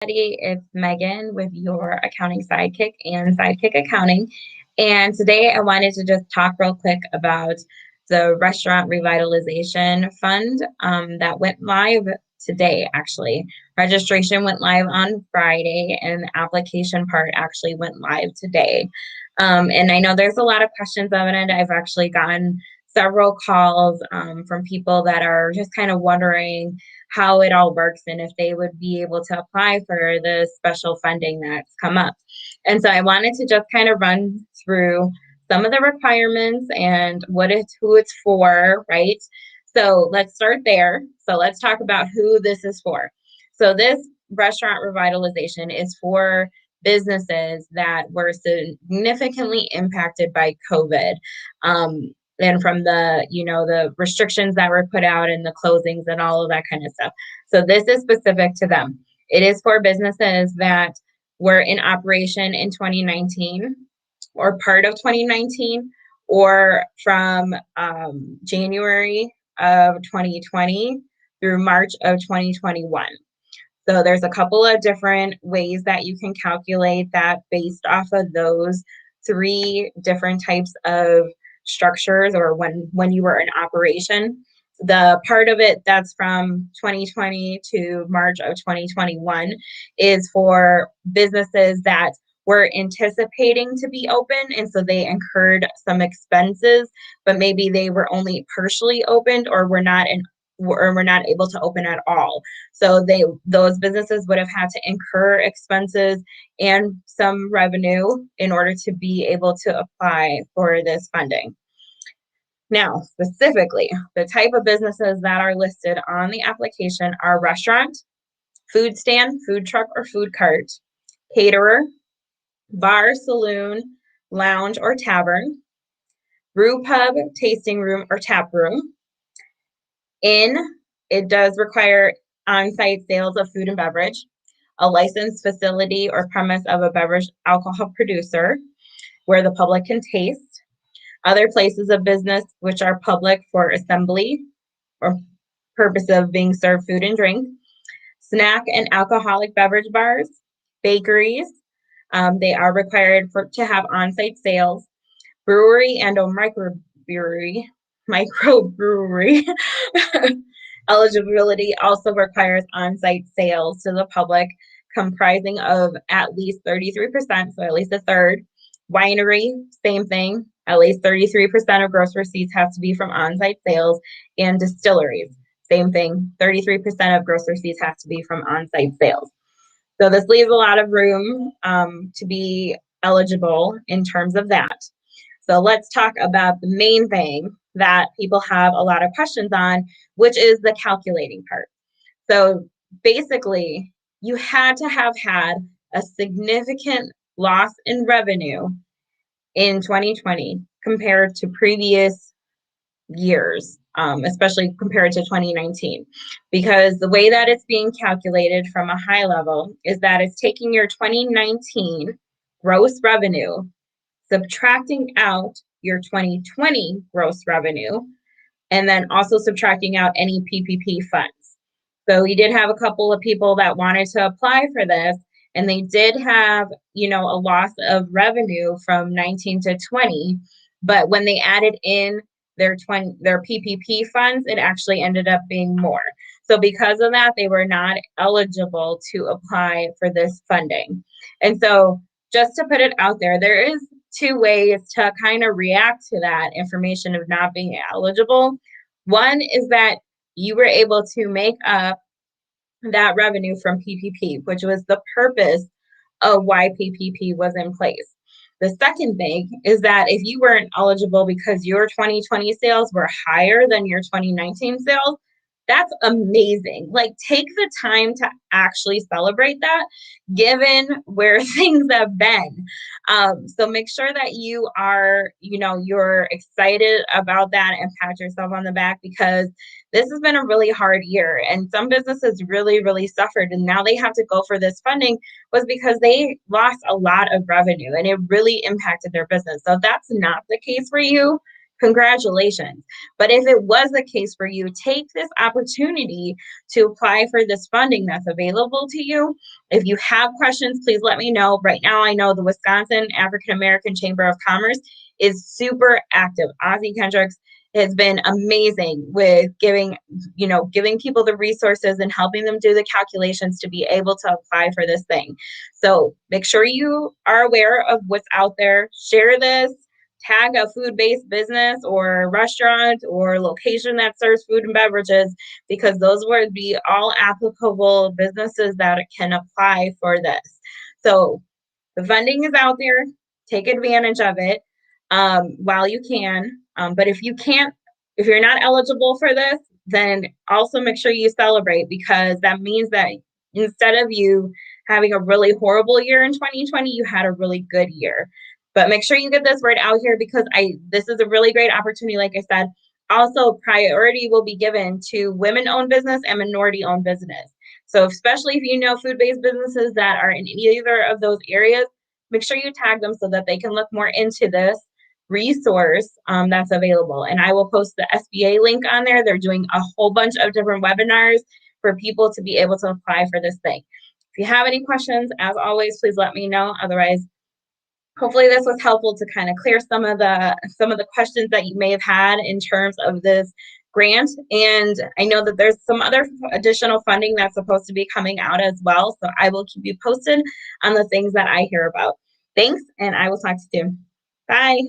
It's Megan with your accounting sidekick and sidekick accounting. And today I wanted to just talk real quick about the restaurant revitalization fund that went live today, actually. Registration went live on Friday, and the application part actually went live today. And I know there's a lot of questions on it. I've actually gotten several calls from people that are just kind of wondering how it all works and if they would be able to apply for the special funding that's come up. And so I wanted to just kind of run through some of the requirements and who it's for, right? So let's start there. So let's talk about who this is for. So this restaurant revitalization is for businesses that were significantly impacted by COVID. And from the restrictions that were put out and the closings and all of that kind of stuff. So this is specific to them. It is for businesses that were in operation in 2019 or part of 2019 or from January of 2020 through March of 2021. So there's a couple of different ways that you can calculate that based off of those three different types of structures or when you were in operation. The part of it that's from 2020 to March of 2021 is for businesses that were anticipating to be open, and so they incurred some expenses, but maybe they were only partially opened or were not able to open at all. So those businesses would have had to incur expenses and some revenue in order to be able to apply for this funding. Now, specifically, the type of businesses that are listed on the application are restaurant, food stand, food truck or food cart, caterer, bar, saloon, lounge or tavern, brew pub, tasting room or tap room. It does require on-site sales of food and beverage, a licensed facility or premise of a beverage alcohol producer where the public can taste, other places of business which are public for assembly or purpose of being served food and drink, snack and alcoholic beverage bars, bakeries, they are required to have on-site sales, brewery and or microbrewery eligibility also requires on-site sales to the public comprising of at least 33%, so at least a third. Winery, same thing, at least 33% of gross receipts has to be from on-site sales. And distilleries, same thing, 33% of gross receipts has to be from on-site sales. So this leaves a lot of room to be eligible in terms of that. So let's talk about the main thing that people have a lot of questions on, which is the calculating part. So basically, you had to have had a significant loss in revenue in 2020 compared to previous years, especially compared to 2019, because the way that it's being calculated from a high level is that it's taking your 2019 gross revenue, subtracting out your 2020 gross revenue, and then also subtracting out any PPP funds. So we did have a couple of people that wanted to apply for this, and they did have, a loss of revenue from 19 to 20, but when they added in their PPP funds, it actually ended up being more. So because of that, they were not eligible to apply for this funding. And so just to put it out there is two ways to kind of react to that information of not being eligible. One is that you were able to make up that revenue from PPP, which was the purpose of why PPP was in place. The second thing is that if you weren't eligible because your 2020 sales were higher than your 2019 sales, that's amazing. Like, take the time to actually celebrate that, given where things have been. So make sure that you are, you're excited about that and pat yourself on the back, because this has been a really hard year and some businesses really, really suffered. And now they have to go for this funding was because they lost a lot of revenue and it really impacted their business. So if that's not the case for you, congratulations. But if it was the case for you, take this opportunity to apply for this funding that's available to you. If you have questions, please let me know. Right now, I know the Wisconsin African American Chamber of Commerce is super active. Ozzy Kendricks has been amazing with giving people the resources and helping them do the calculations to be able to apply for this thing. So make sure you are aware of what's out there. Share this, tag a food-based business or restaurant or location that serves food and beverages, because those would be all applicable businesses that can apply for this. So the funding is out there. Take advantage of it while you can. But if you can't, if you're not eligible for this, then also make sure you celebrate, because that means that instead of you having a really horrible year in 2020, you had a really good year. But make sure you get this word out here, because this is a really great opportunity. Like I said, also priority will be given to women-owned business and minority-owned business. So especially if you know food-based businesses that are in either of those areas, make sure you tag them so that they can look more into this resource that's available. And I will post the SBA link on there. They're doing a whole bunch of different webinars for people to be able to apply for this thing. If you have any questions, as always, please let me know. Otherwise, hopefully this was helpful to kind of clear some of the questions that you may have had in terms of this grant. And I know that there's some other additional funding that's supposed to be coming out as well. So I will keep you posted on the things that I hear about. Thanks, and I will talk to you soon. Bye.